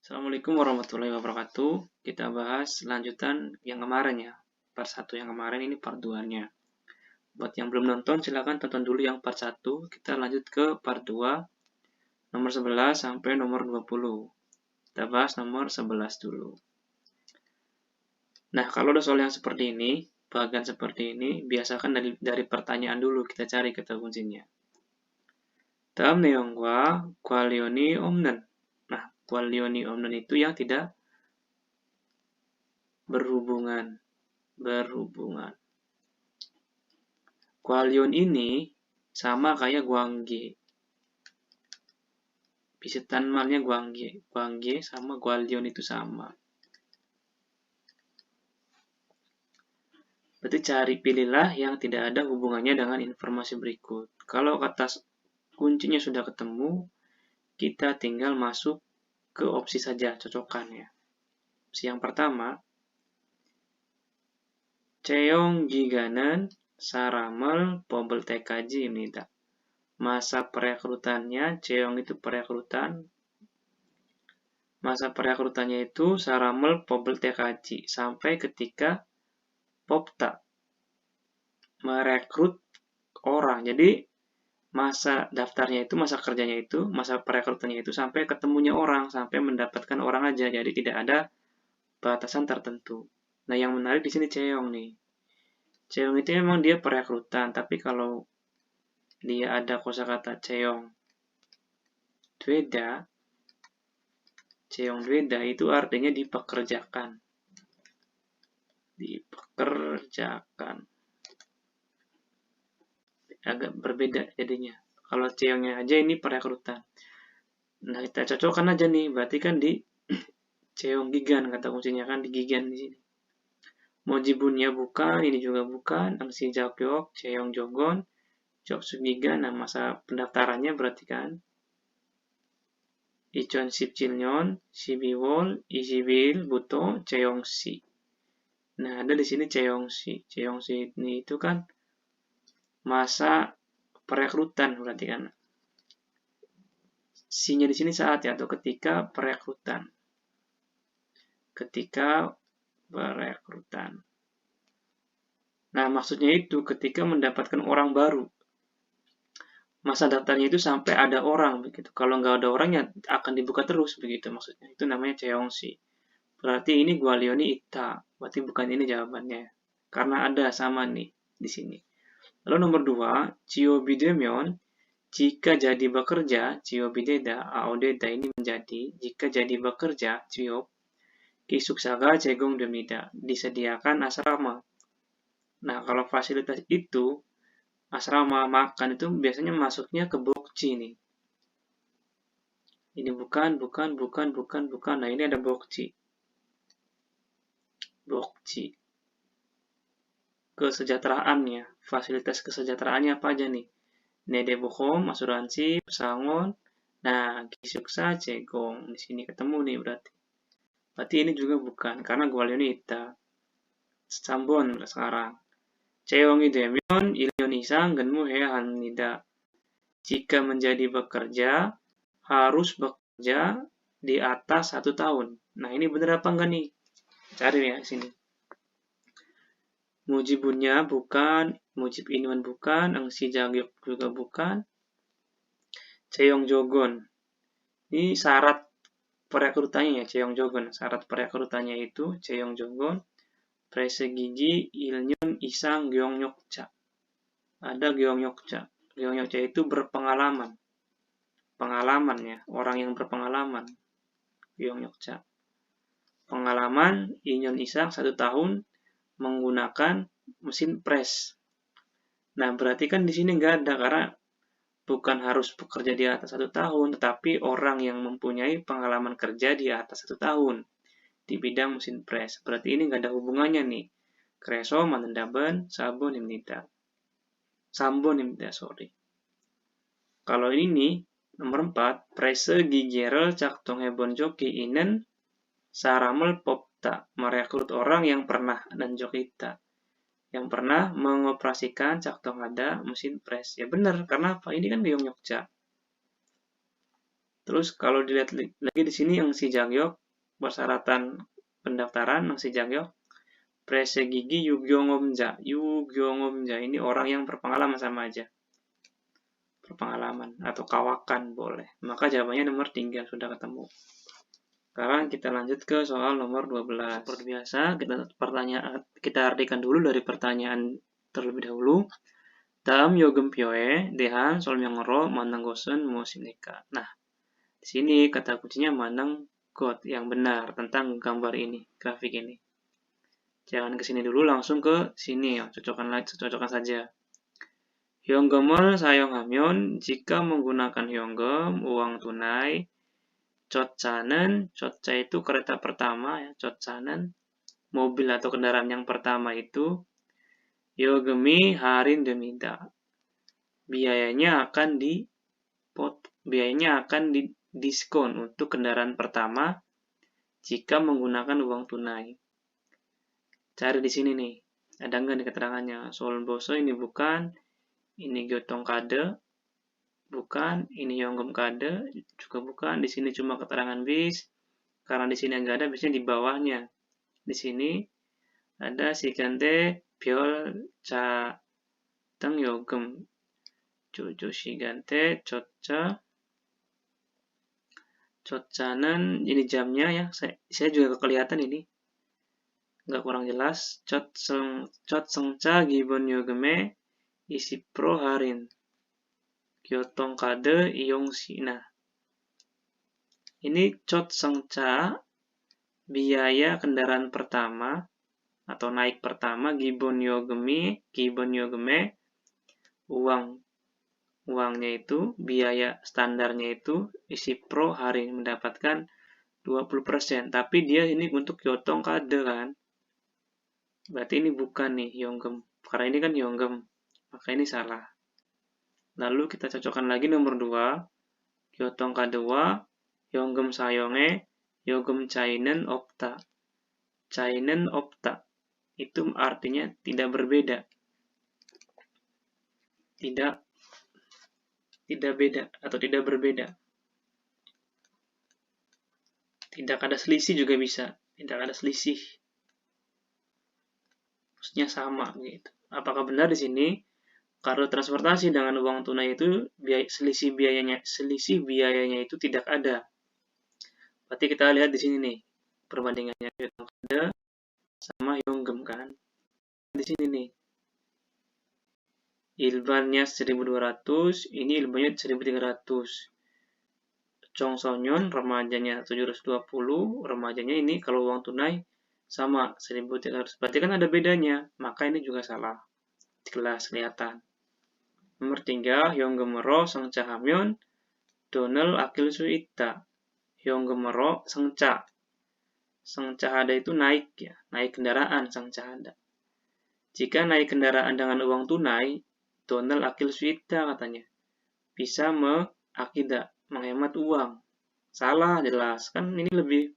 Assalamualaikum warahmatullahi wabarakatuh. Kita bahas lanjutan yang kemarin ya. Part 1 yang kemarin, ini part 2-nya. Buat yang belum nonton, silahkan tonton dulu yang part 1. Kita lanjut ke part 2, nomor 11 sampai nomor 20. Kita bahas nomor 11 dulu. Nah, kalau ada soal yang seperti ini, bagian seperti ini, biasakan dari pertanyaan dulu kita cari kata kuncinya. 다음 내용과 관련이 없는. Nah, 관련이 없는 itu yang tidak berhubungan. Gwalion ini sama kayak guangge. Pisetan malnya guangge. Guangge sama gwalion itu sama. Berarti pilihlah yang tidak ada hubungannya dengan informasi berikut. Kalau kata kuncinya sudah ketemu, kita tinggal masuk ke opsi saja, cocokkan ya. Opsi yang pertama, Cheong giganen saramel pobel TKJ-입니다. Masa perekrutannya, Cheong itu perekrutan. Masa perekrutannya itu saramel pobel TKJ sampai ketika Popta merekrut orang. Jadi masa daftarnya itu, masa kerjanya itu, masa perekrutannya itu sampai ketemunya orang, sampai mendapatkan orang aja. Jadi tidak ada batasan tertentu. Nah, yang menarik di sini Cheong nih. Cheong itu memang dia perekrutan, tapi kalau dia ada kosakata Cheong Dweda, Cheong Dweda itu artinya dipekerjakan. Dipekerjakan. Agak berbeda jadinya. Kalau Cheongnya aja ini perekrutan. Nah, kita cocokkan aja nih. Berarti kan di Cheong Gigan, kata kuncinya kan di Gigan di sini. Mojibunnya bukan, ini juga bukan. Angsi Jakyok, Cheong Jogon, Joksu Gigan. Nah, masa pendaftarannya berarti kan Ichon Sipchilnyon, Sibiwol, Isibil, Buto, Cheong Si. Nah, ada di sini Cheong Si. Cheong Si ini itu kan masa perekrutan berarti kan. Si-nya di sini saat ya, atau ketika perekrutan. Ketika perekrutan. Nah, maksudnya itu ketika mendapatkan orang baru. Masa daftarnya itu sampai ada orang begitu. Kalau nggak ada orang ya akan dibuka terus begitu maksudnya. Itu namanya Cheong Si. Berarti ini Gwalioni Ita. Berarti bukan ini jawabannya. Karena ada sama nih di sini. Lalu nomor 2, Chiobidemyon, jika jadi bekerja, Chiobideda, Aodeda ini menjadi, jika jadi bekerja, Chiob, Kisuksaga Jegong Demida, disediakan asrama. Nah, kalau fasilitas itu, asrama makan itu biasanya masuknya ke bokji nih. Ini bukan. Nah, ini ada bokji. Bokji. Kesejahteraannya, fasilitas kesejahteraannya apa aja nih? Nedebukom, asuransi, pesangon. Nah, Kisuksa, Jegong. Di sini ketemu nih berarti. Berarti ini juga bukan, karena Gwalioni Ita. Sambon sekarang. Cheongi Demyon, Ilyon Isang, Genmu Hehan Nida. Jika menjadi bekerja, harus bekerja di atas 1 tahun. Nah, ini benar apa enggak nih? Cari ya di sini. Mujibunnya bukan, Mujib Inuan bukan, Angsi Jagyok juga bukan. Cheong Jogon. Ini syarat perekrutannya ya, Cheong Jogon. Syarat perekrutannya itu Cheong Jogon, Presegiji, Ilnyun, Isang, Gyeongyokcha. Ada Gyeongyokcha. Gyeongyokcha itu berpengalaman. Pengalaman ya, orang yang berpengalaman. Gyeongyokcha. Pengalaman, Ilnyun Isang 1 tahun menggunakan mesin press. Nah, berarti kan di sini nggak ada, karena bukan harus bekerja di atas 1 tahun, tetapi orang yang mempunyai pengalaman kerja di atas 1 tahun di bidang mesin press. Berarti ini nggak ada hubungannya nih. Kreso, Manendaben, Sabon, Nimnida. Sambon, Nimnida, sorry. Kalau ini nih, nomor 4, Prese Gigerel Caktong Hebon Joki Inen Saramel Popta, merekrut orang yang pernah dan Jokita. Yang pernah mengoperasikan Caktong ada mesin press. Ya benar, karena apa? Ini kan Gyeongyokcha. Terus kalau dilihat lagi di sini yang si Jagyok, persyaratan pendaftaran yang si Jagyok, Presegigi Yugyongomja. Yugyongomja ini orang yang berpengalaman sama aja. Berpengalaman atau kawakan boleh. Maka jawabannya nomor 3 sudah ketemu. Sekarang kita lanjut ke soal nomor 12. Seperti biasa, kita artikan dulu dari pertanyaan terlebih dahulu. Dalam yogem pyoe, dehan, solmyongro, manang gosen, mosimneka. Nah, di sini kata kuncinya manang got yang benar tentang gambar ini, grafik ini. Jangan ke sini dulu, langsung ke sini ya, cocokkan saja. Hyonggem을 사용하면 jika menggunakan hyonggem, uang tunai, 쫓아는, 쫓아 itu kereta pertama ya, 쫓아는 mobil atau kendaraan yang pertama itu, 요금이 할인됩니다. biayanya akan didiskon untuk kendaraan pertama jika menggunakan uang tunai. Cari di sini nih, ada nggak nih keterangannya? Solboso ini bukan, ini gyotong kade, bukan, ini yonggem kade, juga bukan. Di sini cuma keterangan bis, karena di sini nggak ada, biasanya di bawahnya. Di sini ada sigante biol ca teng yogem, cucu sigante coca, cocanan ini jamnya ya, saya juga kelihatan ini, nggak kurang jelas. Cot sengca gibon yogeme isi pro harin. Gyotong kade iong sina. Ini cot sengca biaya kendaraan pertama atau naik pertama, gibon yogeme uangnya itu, biaya standarnya itu isi pro hari mendapatkan 20%, tapi dia ini untuk gyotong kade kan, berarti ini bukan nih yonggem, karena ini kan yonggem, maka ini salah. Lalu kita cocokkan lagi nomor 2, gyotong kade wa yonggem sayonge yogem chainen opta. Chainen opta itu artinya tidak berbeda, tidak beda atau tidak berbeda. Tidak ada selisih juga bisa, tidak ada selisih, maksudnya sama gitu. Apakah benar di sini? Kalau transportasi dengan uang tunai itu selisih biayanya itu tidak ada. Berarti kita lihat di sini nih perbandingannya ada sama yonggem kan. Di sini nih ilbannya 1.200, ini ilbannya 1.300. Chongsonyon remajanya 720, remajanya ini kalau uang tunai sama 1.300. Berarti kan ada bedanya, maka ini juga salah. Jelas kelihatan. Nomor 3, hyonggemero sengcaha면 donel akil suita. Hyonggemero sengca. Sengcahada itu naik ya, naik kendaraan sengcahada. Jika naik kendaraan dengan uang tunai, donel akil suita katanya. Bisa menghemat uang. Salah jelas, kan ini lebih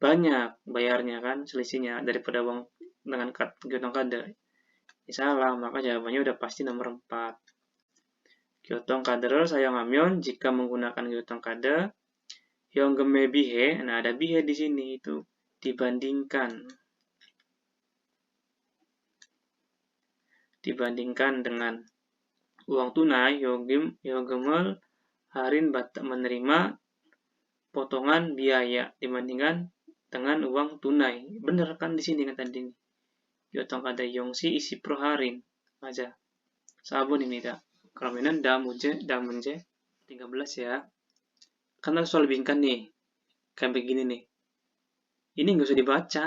banyak bayarnya kan selisihnya daripada uang dengan gyotong kade. Ini salah, maka jawabannya udah pasti nomor 4. Gyotong kade를 사용하면 jika menggunakan gyotong kade, hyonggeme bihe, nah ada bihe di sini itu dibandingkan dengan uang tunai, hyonggemel harin menerima potongan biaya dibandingkan dengan uang tunai. Bener kan di sini kan tadi. Gyotong kade yongsi isi pro harin aja. Sabun입니다. 그러면은 다음 문제 13 ya. Kan ada soal bingkai nih. Kayak begini nih. Ini nggak usah dibaca.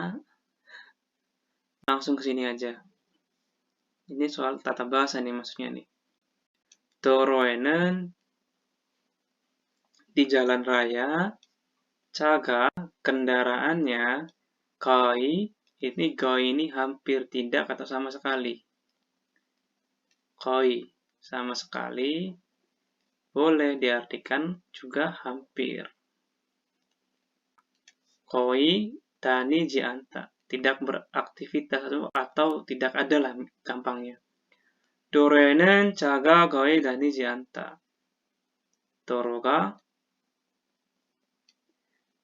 Langsung ke sini aja. Ini soal tata bahasa nih maksudnya nih. 도로에는 di jalan raya, caga kendaraannya, goi ini hampir tidak atau sama sekali. Goi sama sekali, boleh diartikan juga hampir. Goi dani jianta, tidak beraktivitas atau tidak ada lah gampangnya. 도로에는 차가 거의 다니지 않다. 도로가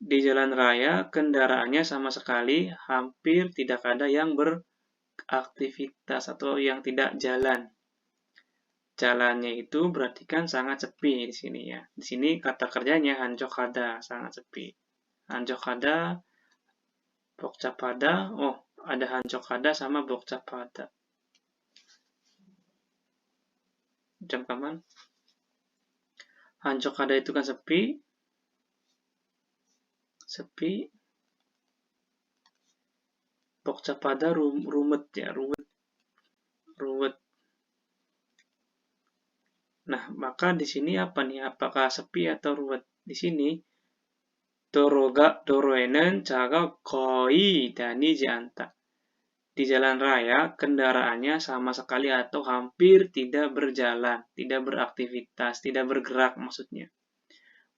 Di jalan raya, kendaraannya sama sekali hampir tidak ada yang beraktivitas atau yang tidak jalan. Jalannya itu berarti kan sangat sepi di sini ya. Di sini kata kerjanya hanjokada, sangat sepi. Hanjokada, bokcapada, oh ada hanjokada sama bokcapada. Jam kapan? Hanjokada itu kan sepi, sepi. Bokcapada rumet ya, ruwet. Nah, maka di sini apa nih? Apakah sepi atau ruwet? Di sini 도로에는 차가 거의 다니지 않다. Di jalan raya, kendaraannya sama sekali atau hampir tidak berjalan, tidak beraktivitas, tidak bergerak maksudnya.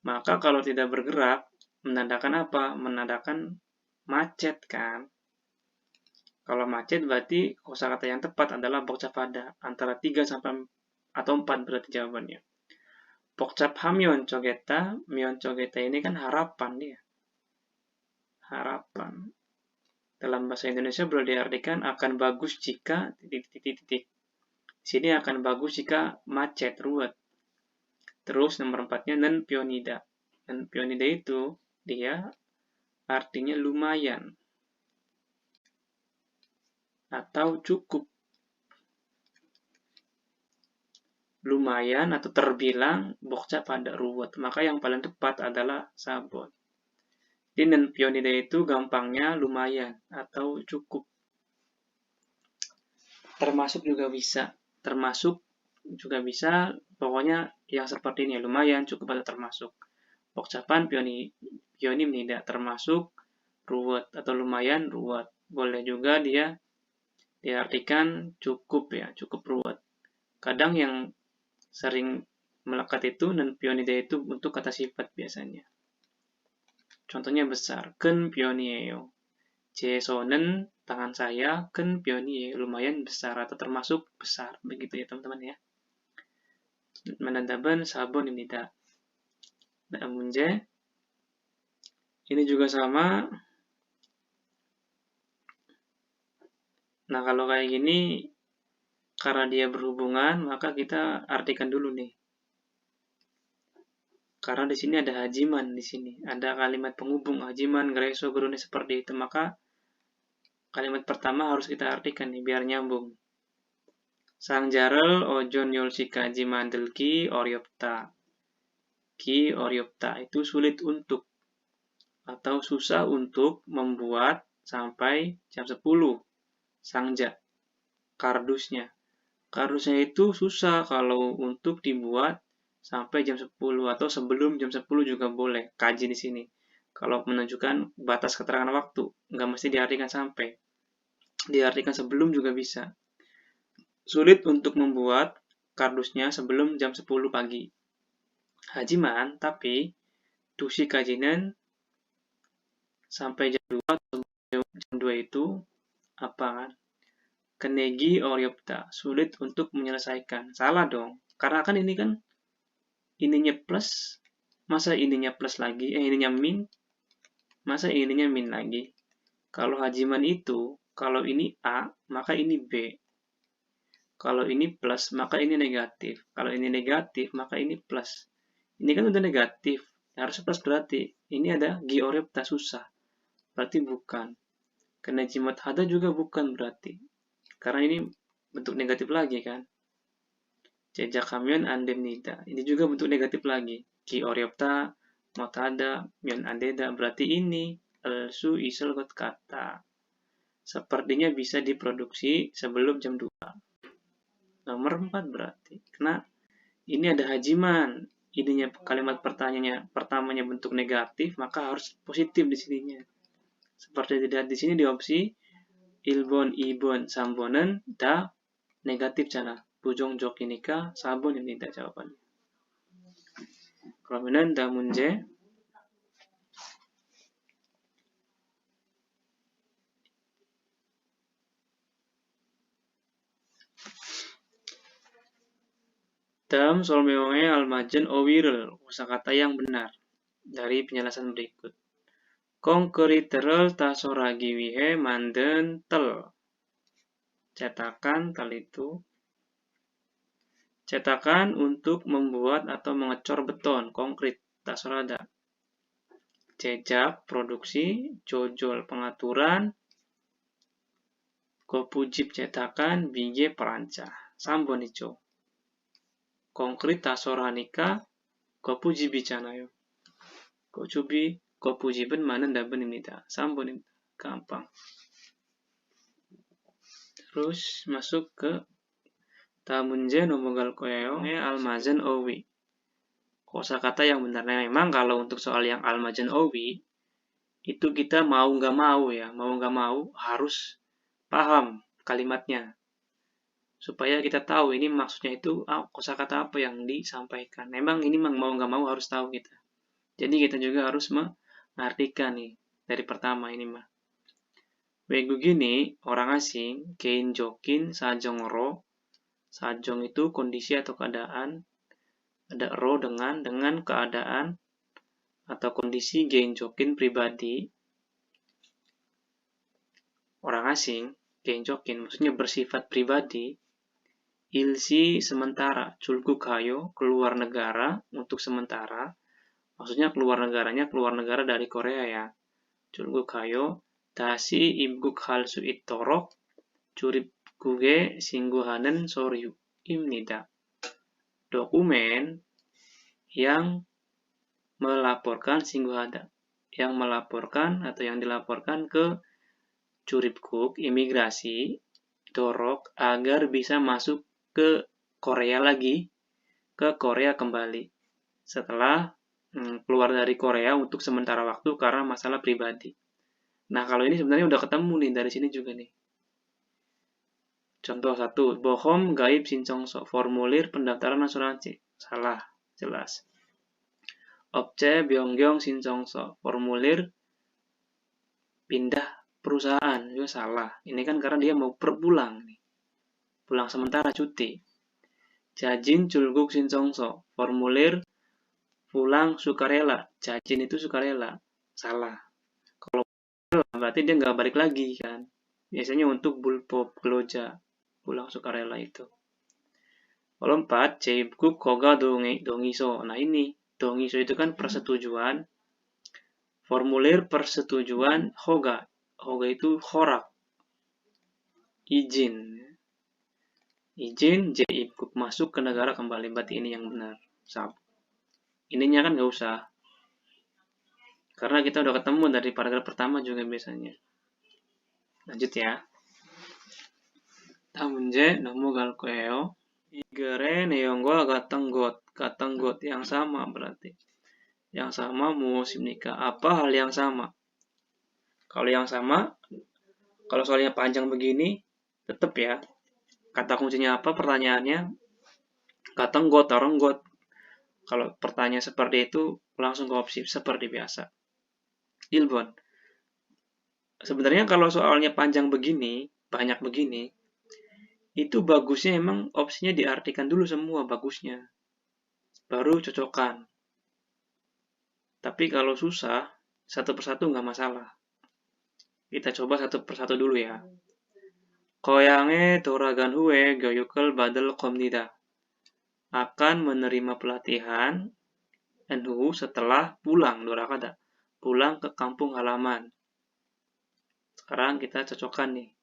Maka kalau tidak bergerak, menandakan apa? Menandakan macet kan? Kalau macet berarti kosakata yang tepat adalah bokcapada, antara 3 sampai atau 4 berarti jawabannya. 복잡하면 쪼겠다, 면 쪼겠다 ini kan harapan dia. Harapan. Dalam bahasa Indonesia boleh diartikan akan bagus jika titik-titik. Di sini akan bagus jika macet, ruwet. Terus nomor 4-nya nen pionida. Nen pionida itu dia artinya lumayan atau cukup. Lumayan atau terbilang bokcapada ruwet. Maka yang paling tepat adalah sabon. Di nen pionida itu gampangnya lumayan atau cukup. Termasuk juga bisa. Termasuk juga bisa, pokoknya yang seperti ini, lumayan, cukup atau termasuk. Bokcapan pionim tidak termasuk ruwet atau lumayan ruwet. Boleh juga dia diartikan cukup ya, cukup ruwet. Kadang yang sering melekat itu dan pionida itu untuk kata sifat biasanya. Contohnya besar, ken pionio. 제손은 tangan saya ken pionnier lumayan besar atau termasuk besar begitu ya teman-teman ya. Menandaban sabon입니다. Nah, 문제 ini juga sama. Nah, kalau kayak gini karena dia berhubungan maka kita artikan dulu nih. Karena di sini ada hajiman di sini, ada kalimat penghubung hajiman, greso, gurune seperti itu, maka kalimat pertama harus kita artikan nih biar nyambung. 상자를 오전 10시까지 만들기 어렵다. Ki 어렵다 itu sulit untuk atau susah untuk membuat sampai jam 10. Sangja, kardusnya. Kardusnya itu susah kalau untuk dibuat sampai jam 10 atau sebelum jam 10 juga boleh. Kaji di sini. Kalau menunjukkan batas keterangan waktu, nggak mesti diartikan sampai. Diartikan sebelum juga bisa. Sulit untuk membuat kardusnya sebelum jam 10 pagi. Hajiman, tapi 2시까지는 sampai jam 2 jam 2 itu apa kan? Kenegi 어렵다, sulit untuk menyelesaikan. Salah dong. Karena kan ini kan ininya plus, masa ininya plus lagi, ininya min, masa ininya min lagi. Kalau hajiman itu, kalau ini A, maka ini B. Kalau ini plus, maka ini negatif. Kalau ini negatif, maka ini plus. Ini kan udah negatif. Harus plus berarti. Ini ada giorepta susah. Berarti bukan. Karena jimat hada juga bukan berarti. Karena ini bentuk negatif lagi kan. Jejak kamyon andemnida. Ini juga bentuk negatif lagi. Giorepta, motada, myon andeda. Berarti ini elsu isel kata. Sepertinya bisa diproduksi sebelum jam 2. Nomor 4 berarti. Karena ini ada hajiman. Ininya kalimat pertamanya bentuk negatif, maka harus positif di sininya. Seperti dilihat di sini di opsi ilbon, ibon, sambonen, da negatif sana. Bujong jokinika, sabon ini tidak jawabannya. Kemudian da 문제. Dalam solmeoe almajen owirel, kosakata yang benar dari penjelasan berikut. Konkriterel tasoragiwihe manden tel. Cetakan tel itu. Cetakan untuk membuat atau mengecor beton, konkrit, tasorada. Jejak produksi, jojol pengaturan, kopujib cetakan, bige perancah. Sambon ijo. Konkrit tasoranika, kopujibi canayo. Kopujiben mana daben imnida. Sambon imnida. Gampang. Terus masuk ke tamunje nomogal koyong almazen owi. Kosakata yang benar. Nah, memang kalau untuk soal yang almazen owi itu kita mau nggak mau ya, harus paham kalimatnya supaya kita tahu ini maksudnya itu kosakata apa yang disampaikan. Memang ini mau nggak mau harus tahu kita. Jadi kita juga harus mengartikan nih dari pertama ini mah. Wegu gini, orang asing, kein jokin, sajong ro. Sajong itu kondisi atau keadaan. Ada ro dengan keadaan atau kondisi kein jokin pribadi. Orang asing, kein jokin, maksudnya bersifat pribadi. Ilsi sementara, culku kayo, keluar negara untuk sementara. Maksudnya keluar negara dari Korea ya. Culku kayo. Tasi ibguk halsu itorok, curip kuge singguhanen soryu imnida. Dokumen yang melaporkan singguhada, yang melaporkan atau yang dilaporkan ke curipkuk imigrasi dorok agar bisa masuk ke Korea lagi, ke Korea kembali setelah keluar dari Korea untuk sementara waktu karena masalah pribadi. Nah, kalau ini sebenarnya udah ketemu nih dari sini juga nih. Contoh 1, bohong gaib sincongso, formulir pendaftaran asuransi. Salah, jelas. Obce byonggyong sincongso, formulir pindah perusahaan, juga salah. Ini kan karena dia mau pulang nih. Pulang sementara cuti. Jajin culguk sincongso, formulir pulang sukarela. Jajin itu sukarela. Salah. Kalau berarti dia nggak balik lagi kan. Biasanya untuk bulpop geloja pulang sukarela itu. Kalau 4, ceibkuk koga dongiso. Nah ini, dongiso itu kan persetujuan. Formulir persetujuan hoga. Hoga itu horak. Izin. Izin ceibkuk masuk ke negara kembali. Berarti ini yang benar. Ininya kan nggak usah. Karena kita udah ketemu dari paragraf pertama juga biasanya. Lanjut ya. Tamunje nomogal koeo. Igere neonggo gatenggot yang sama berarti. Yang sama musim nikah. Apa hal yang sama? Kalau yang sama, kalau soalnya panjang begini, tetap ya. Kata kuncinya apa? Pertanyaannya gatenggot, tarenggot. Kalau pertanyaan seperti itu, langsung ke opsi seperti biasa. Ilbon. Sebenarnya kalau soalnya panjang begini, banyak begini, itu bagusnya emang opsinya diartikan dulu semua bagusnya. Baru cocokan. Tapi kalau susah, satu persatu nggak masalah. Kita coba satu persatu dulu ya. Koyange toragan hue goyukel badal komnida. Akan menerima pelatihan NU setelah pulang, dorakada. Pulang ke kampung halaman. Sekarang kita cocokkan nih.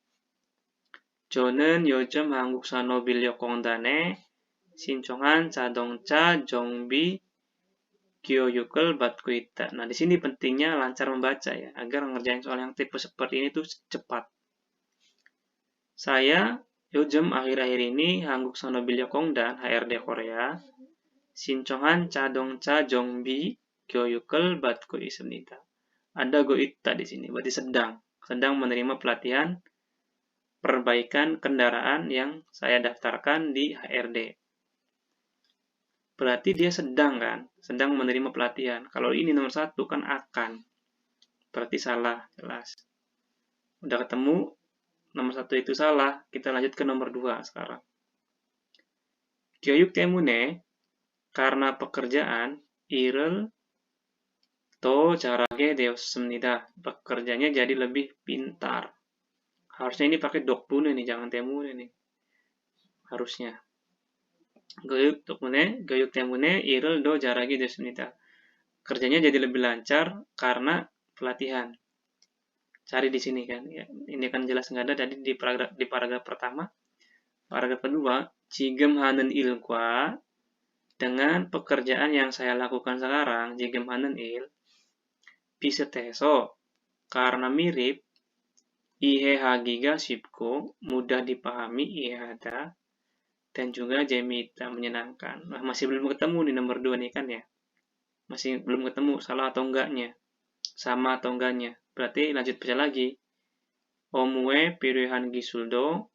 Jonen 요즘 한국산업 인력공단에 신청한 자동차 정비 교육을 받고 있다. Nah, di sini pentingnya lancar membaca ya, agar ngerjain soal yang tipe seperti ini tuh cepat. Saya 요즘 akhir-akhir ini 한국산업 인력공단 HRD Korea 신청한 자동차 정비 교육을 받고 있습니다. Ada go 있다 di sini, berarti sedang menerima pelatihan perbaikan kendaraan yang saya daftarkan di HRD. Berarti dia sedang kan? Sedang menerima pelatihan. Kalau ini nomor 1 kan akan. Berarti salah, jelas. Udah ketemu, nomor 1 itu salah. Kita lanjut ke nomor 2 sekarang. Gyöyuk temune, karena pekerjaan, irel To 잘하게 되었습니다. Pekerjanya jadi lebih pintar. Harusnya ini pakai dokbune nih, jangan temune nih. Harusnya. 교육 때문에 일을 더 잘하게 됐습니다. Kerjanya jadi lebih lancar karena pelatihan. Cari di sini kan. Ya. Ini kan jelas nggak ada tadi di paragraf pertama. Paragraf kedua, 지금 하는 일과 dengan pekerjaan yang saya lakukan sekarang, 지금 하는 일, 비슷해서 karena mirip, 이해하기가 쉽고 mudah dipahami, 이해하다, dan juga 재미있다, menyenangkan. Nah, masih belum ketemu nih nomor 2 nih kan ya. Masih belum ketemu salah atau enggaknya. Sama atau enggaknya. Berarti lanjut baca lagi. 업무에 필요한 기술도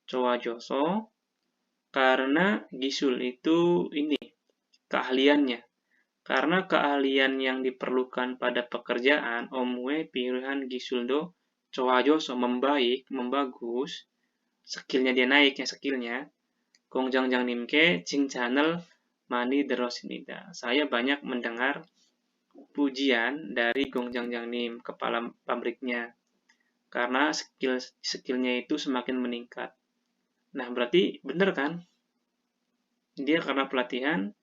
좋아져서 karena gisul itu ini keahliannya. Karena keahlian yang diperlukan pada pekerjaan 업무에 필요한 기술도 좋아져서 membaik, membagus, skillnya dia naik ya skillnya. 공장장님께 칭찬을 많이 들었습니다. Saya banyak mendengar pujian dari 공장장님, kepala pabriknya. Karena skillnya itu semakin meningkat. Nah, berarti benar kan? Dia karena pelatihan,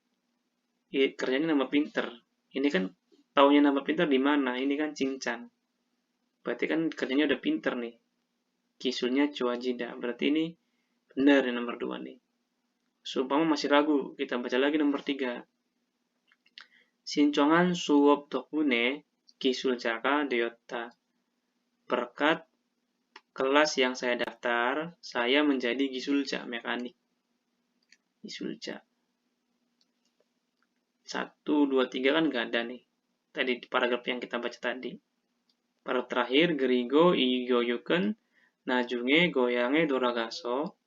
kerjanya nambah pinter. Ini kan taunya nambah pinter di mana? Ini kan cincang. Berarti kan kerjanya udah pinter nih. Kisulnya cuajida. Berarti ini benar yang nomor 2 nih. Seumpama masih ragu, kita baca lagi nomor 3. 신청한 수업 덕분에 기술자가 되었다. Berkat kelas yang saya daftar, saya menjadi gisulja, mekanik. Gisulja. 1, 2, 3 kan nggak ada nih. Tadi di paragraf yang kita baca tadi. Paragraf terakhir, 그리고 이 교육은 나중에 고향에 돌아가서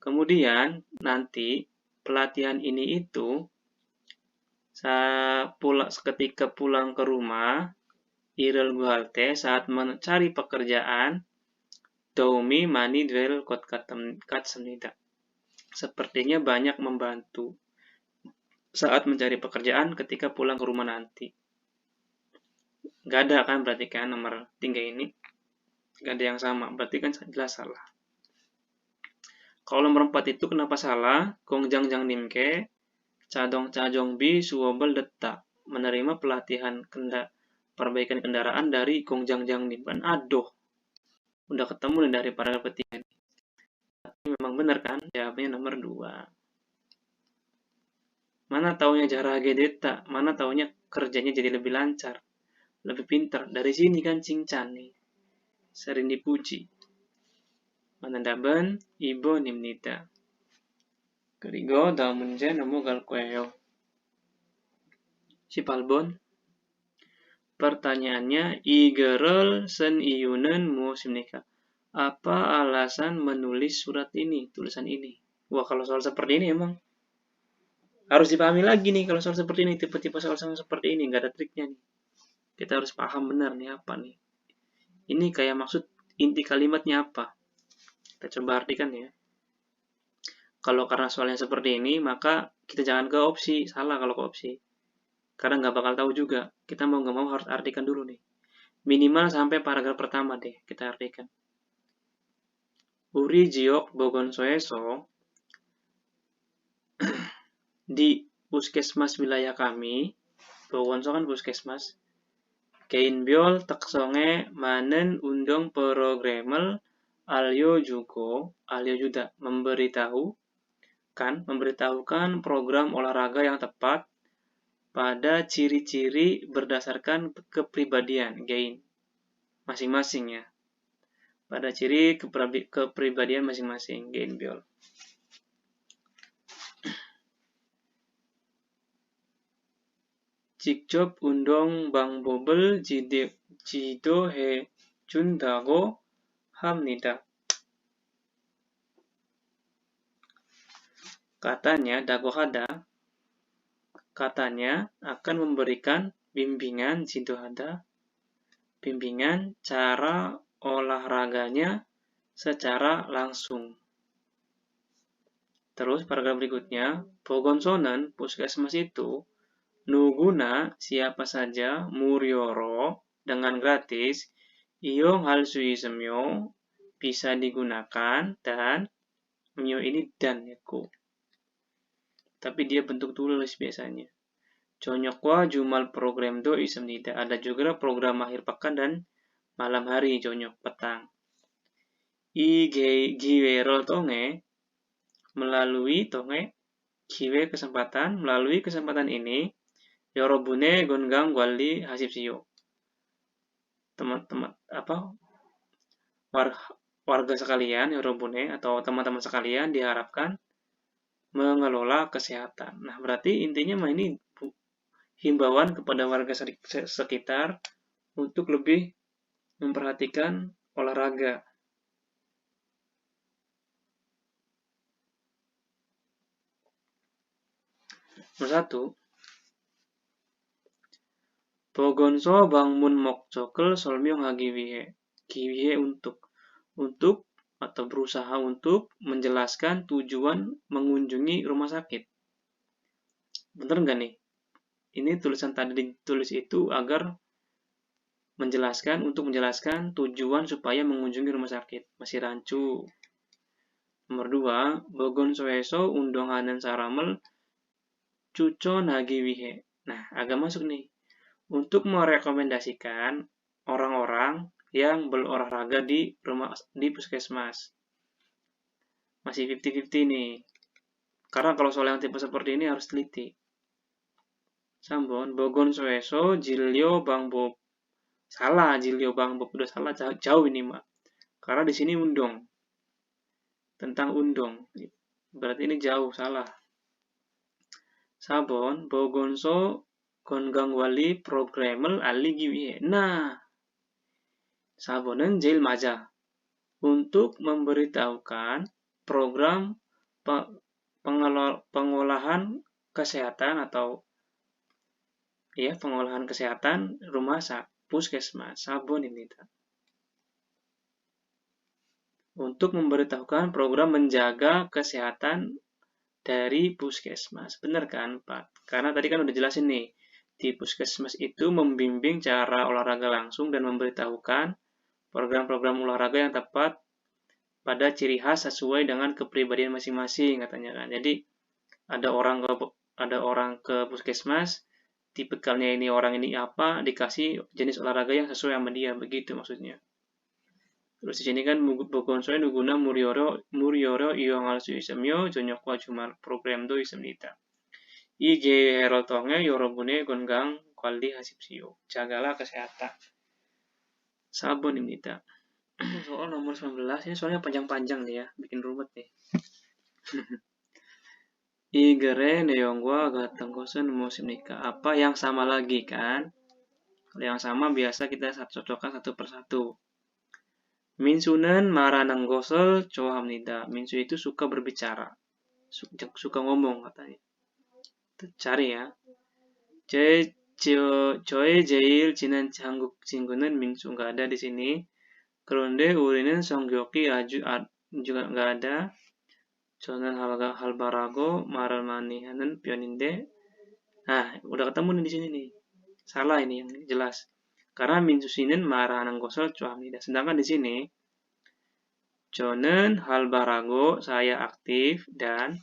kemudian nanti pelatihan ini itu ketika pulang ke rumah 일을 구할 때 saat mencari pekerjaan 도움이 많이 될 것 같습니다. Sepertinya banyak membantu saat mencari pekerjaan ketika pulang ke rumah nanti. Gak ada kan berarti kan nomor 3 ini. Gak ada yang sama, berarti kan jelas salah. Kalau nomor 4 itu kenapa salah? 공장장님께 자동차 정비 수업을 듣다. Menerima pelatihan perbaikan kendaraan dari 공장장님. Kan aduh. Udah ketemu nih dari paragraf ketiga. Tapi memang benar kan? Jawabannya nomor 2. Mana taunya 잘하게 됐다? Mana taunya kerjanya jadi lebih lancar, lebih pintar. Dari sini kan cincang nih. Sering dipuji. 정답은 2번입니다. 그리고 다음 문제 넘어갈 거예요. 18번. Pertanyaannya, 이 글을 쓴 이유는 무엇입니까? Apa alasan menulis surat ini, tulisan ini? Wah, kalau soal seperti ini emang harus dipahami lagi nih. Kalau soal seperti ini, tipe-tipe soal seperti ini, nggak ada triknya nih. Kita harus paham benar nih apa nih. Ini kayak maksud inti kalimatnya apa. Kita coba artikan ya. Kalau karena soalnya seperti ini, maka kita jangan ke opsi. Salah kalau ke opsi. Karena nggak bakal tahu juga. Kita mau nggak mau harus artikan dulu nih. Minimal sampai paragraf pertama deh kita artikan. 우리 지역 보건소에서 di puskesmas wilayah kami, 보건소 kan puskesmas, 개인별 특성에 많은 운동 프로그램을 알려주다, memberitahukan program olahraga yang tepat pada ciri-ciri berdasarkan kepribadian, gain, masing-masing ya. Pada ciri kepribadian masing-masing, gain biol. 직접 운동 방법을 지도해 준다고 합니다. Katanya, dagohada, katanya akan memberikan bimbingan jidohada, bimbingan cara olahraganya secara langsung. Terus paragraf berikutnya, 보건소는 puskesmas itu Nuguna siapa saja Murioro dengan gratis. Iyong hal suisemyo bisa digunakan dan myo ini dan yaku. Tapi dia bentuk tulis biasanya. Jonyokwa jumal program do isem tidak. Ada juga program akhir pekan dan malam hari jonyok petang. Giwero tonge melalui tonge giwe kesempatan melalui kesempatan ini yorobune gongang wali hasib siyo. Teman-teman warga sekalian yorobune atau teman-teman sekalian diharapkan mengelola kesehatan. Nah, berarti intinya ini himbauan kepada warga sekitar untuk lebih memperhatikan olahraga. Nomor 1. Bogonso bangun mokcokel solmyong hagiwihe. Giwihe untuk atau berusaha untuk menjelaskan tujuan mengunjungi rumah sakit. Bener nggak nih? Ini tulisan tadi ditulis itu agar untuk menjelaskan tujuan supaya mengunjungi rumah sakit. Masih rancu. Nomor 2, Bogon soeso undonganan saramel cuco nagiwihe. Nah, agak masuk nih. Untuk merekomendasikan orang-orang yang berolahraga di puskesmas. Masih 50-50 nih. Karena kalau soal yang tipe seperti ini harus teliti. Sambon, Bogon soeso jilio bang bob. Salah, jilio bang bob udah salah, jauh ini mak. Karena di sini undong. Tentang undong. Berarti ini jauh, salah. Sabon, Bogonso gongang wali programel ali giwihe. Nah, sabonen jail maja. Untuk memberitahukan program pengolahan kesehatan atau pengolahan kesehatan rumah puskesmas. Sabon ini. Untuk memberitahukan program menjaga kesehatan dari puskesmas. Benar kan, Pak? Karena tadi kan udah jelasin nih, di puskesmas itu membimbing cara olahraga langsung dan memberitahukan program-program olahraga yang tepat pada ciri khas sesuai dengan kepribadian masing-masing katanya kan. Jadi ada orang ke puskesmas, tipikalnya ini orang ini apa, dikasih jenis olahraga yang sesuai sama dia, begitu maksudnya. Terus di sini kan Bogonsoe nuguna Murioro iyong alsu isemyo jonyokwa jumal program do isem nita. Ige herotonge yorobune gongang kwaldi hasib siyo. Jagalah kesehatan. Sabun imnita. Soal nomor 19 ini soalnya panjang-panjang nih ya, bikin rumet nih. Igere neongwa gatang kosen musim nikah. Apa yang sama lagi kan? Kalau yang sama biasa kita cocokkan satu persatu. Minsunen maranang gosel coam nida. Minsu itu suka berbicara. Suka ngomong katanya. Cari ya. Joe jail jinan hangguk jinggunen minsu nggak ada di sini. Keronde urinen songgyoki juga nggak ada. Jonan halbarago maral manihanen pioninde. Nah, udah ketemu nih di sini nih. Salah ini yang jelas. Karena minsusinen maranang gosel coam nida. Sedangkan di sini Jonen halbarago saya aktif dan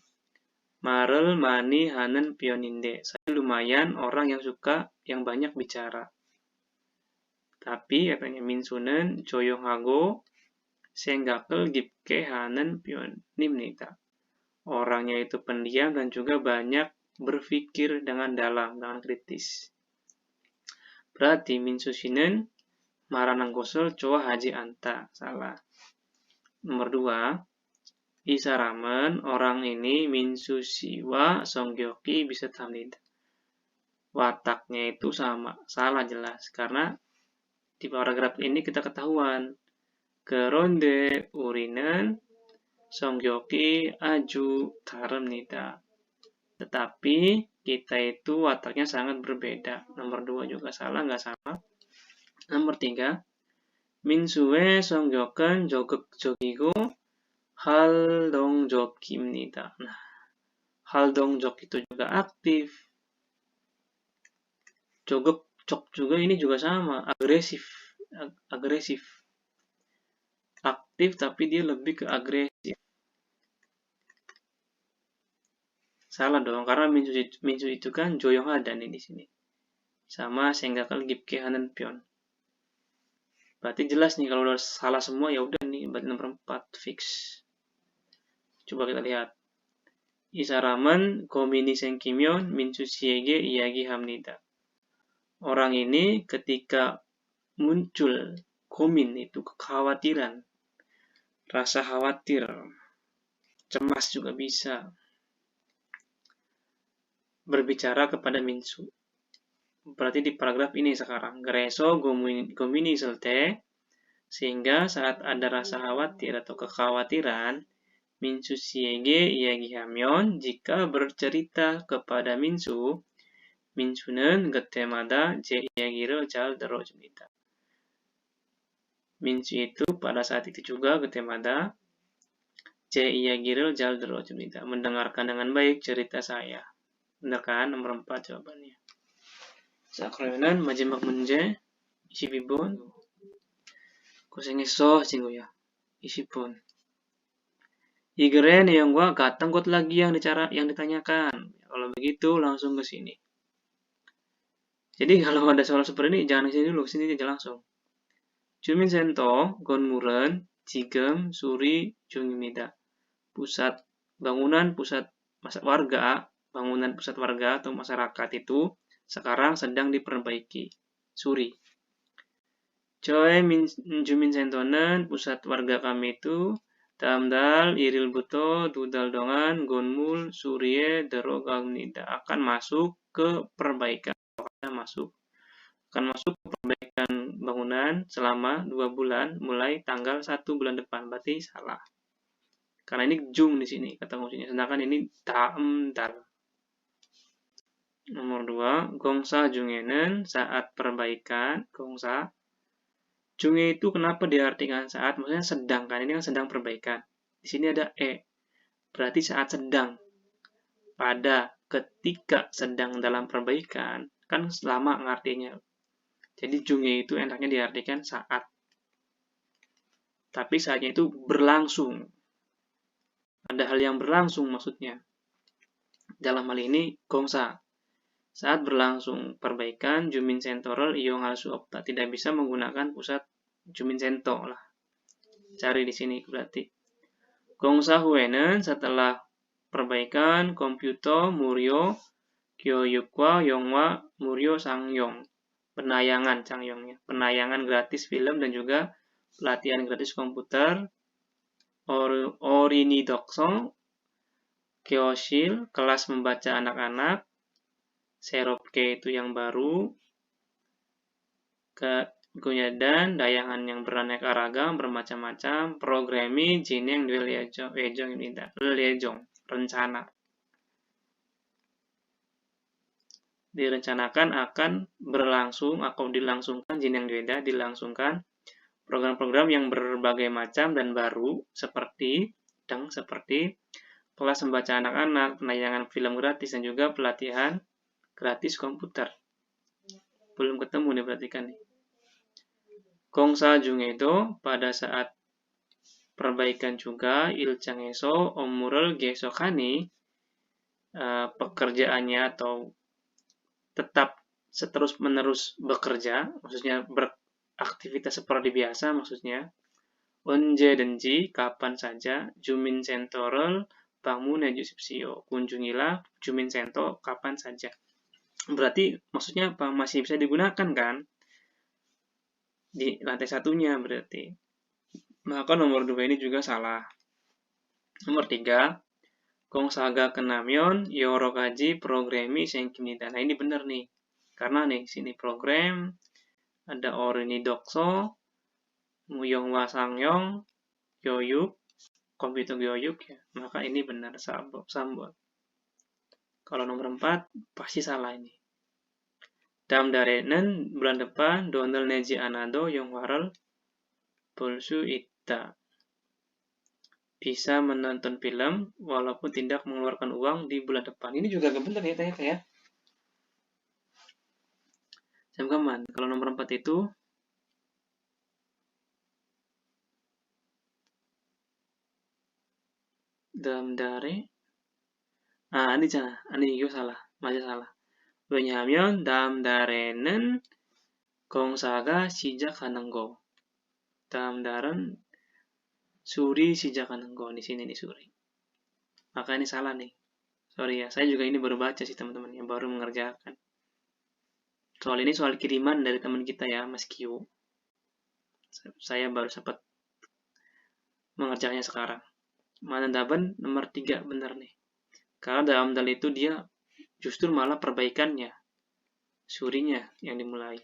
Marel mani hanen pioninde. Saya lumayan orang yang banyak bicara. Tapi katanya minsunen joyong hago senggakel gipke hanen pionim nita. Orangnya itu pendiam dan juga banyak berpikir dengan dalam, dengan kritis. Berarti minsusinen maranang gosel coa haji anta. Salah. Nomor 2. Isaramen orang ini minsusiwa songgyoki bisa tamlid. Wataknya itu sama. Salah jelas. Karena di paragraf ini kita ketahuan. Keronde urinen songgyoki aju tarem nida. Tetapi kita itu wataknya sangat berbeda. Nomor 2 juga salah, nggak sama. Nomor 3. Minsuwe songgyoken jogigo hal dong jokimnida. Nah, hal dong jok itu juga aktif. Jogok cok juga ini juga sama, agresif. Agresif. Aktif tapi dia lebih ke agresif. Salah dong, karena Minsu itu kan Joyong ada nih di sini. Sama Senggakal Gipke Hanen Pion. Berarti jelas nih kalau udah salah semua ya udah nih berarti nomor 4 fix. Coba kita lihat. Isaramen Komini Senkimyon Minsu Siege Iyagi Hamnida. Orang ini ketika muncul komin itu kekhawatiran, rasa khawatir, cemas juga bisa berbicara kepada Minsu. Berarti di paragraf ini sekarang Gereso Gomini Selte, sehingga saat ada rasa khawatir atau kekhawatiran, Minsu Siege Iyagi Hamyon, jika bercerita kepada Minsu, Minsu는 그때마다 제 이야기를 잘 들어줍니다. Minsu itu pada saat itu juga 그때마다 제 이야기를 잘 들어줍니다. Mendengarkan dengan baik cerita saya. Benar kan? Nomor 4 jawabannya. 자, 그러면은 마지막 문제 22번. 고생했어, 친구야. 20분. 이 글의 내용과 같은 것 lagi yang ditanyakan. Kalau begitu langsung ke sini. Jadi kalau ada soal seperti ini jangan ke sini dulu, sini aja langsung. 주민센터 건물은 지금 수리 중입니다. Pusat bangunan pusat warga atau masyarakat itu sekarang sedang diperbaiki. Suri. 저의 주민센터는 pusat warga kami itu 다음 달 1일부터 2달 동안 건물 수리에 들어갑니다. Akan masuk ke perbaikan bangunan selama 2 bulan mulai tanggal 1 bulan depan. Berarti salah. Karena ini jung di sini kata kuncinya. Sedangkan ini daam dal. Nomor 2, gongsa 중에는 saat perbaikan, gongsa. 중에 itu kenapa diartikan saat? Maksudnya sedang kan, ini kan sedang perbaikan. Di sini ada berarti saat sedang. Pada, ketika sedang dalam perbaikan, kan lama ngartinya. Jadi 중에 itu enaknya diartikan saat. Tapi saatnya itu berlangsung. Ada hal yang berlangsung maksudnya. Dalam hal ini, gongsa. Saat berlangsung perbaikan, 주민센터를 이용할 수 없다. Tidak bisa menggunakan pusat 주민센터 lah. Cari di sini berarti. gongsa 후에는 setelah perbaikan, komputer 무료 교육과 영화 무료 상영. Penayangan changyongnya. Penayangan gratis film dan juga pelatihan gratis komputer. 어린이 독서 교실, kelas membaca anak-anak. Seropke itu yang baru. Dan dayangan yang beraneka ragam, bermacam-macam. Programi jineng lejong, rencana. Direncanakan akan berlangsung atau dilangsungkan jineng dilangsungkan program-program yang berbagai macam dan baru seperti kelas membaca anak-anak, penayangan film gratis dan juga pelatihan gratis komputer. Belum ketemu nih perhatikan nih. Gongsa 중에도 pada saat perbaikan juga 일장에서 업무를 계속하니 pekerjaannya atau tetap terus-menerus bekerja, maksudnya beraktivitas seperti biasa maksudnya. 언제든지 kapan saja 주민센터를 방문해 주십시오. Kunjungilah 주민센터 kapan saja. Berarti maksudnya apa? Masih bisa digunakan kan? Di lantai satunya berarti. Maka nomor 2 ini juga salah. Nomor 3, 공사가 끝나면 여러 가지 프로그램이 생깁니다. Nah ini benar nih. Karena nih sini program ada 어린이 독서, 무용과 상영, 교육, komputer 교육 ya. Maka ini benar sambot. Kalau nomor 4 pasti salah ini. 다음 달에는 bulan depan 돈을 내지 않아도 영화를 볼 수 있다. Bisa menonton film walaupun tidak mengeluarkan uang di bulan depan. Ini juga gak benar ya ternyata ya. Jam-jaman. Kalau nomor 4 itu damdare. Ini juga salah. Masih salah. 왜냐하면 damdare는 공사가 시작하는 거. damdar은 suri 시작하는 거. Di sini nih suri. Maka ini salah nih. Sorry ya, saya juga ini baru baca sih teman-teman, yang baru mengerjakan. Soal ini soal kiriman dari teman kita ya, Mas Kyu. Saya baru sempat mengerjakannya sekarang. Mana daban nomor 3 benar nih. Karena dalam dal itu dia justru malah perbaikannya, surinya yang dimulai.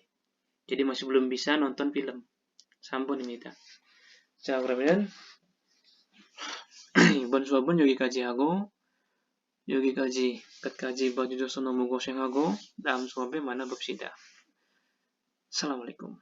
Jadi masih belum bisa nonton film. Sampun 입니다. 자, 그러면 이번 수업은 여기까지 하고 끝까지 봐주셔서 너무 고생하고 다음 수업에 만나봅시다. Assalamualaikum.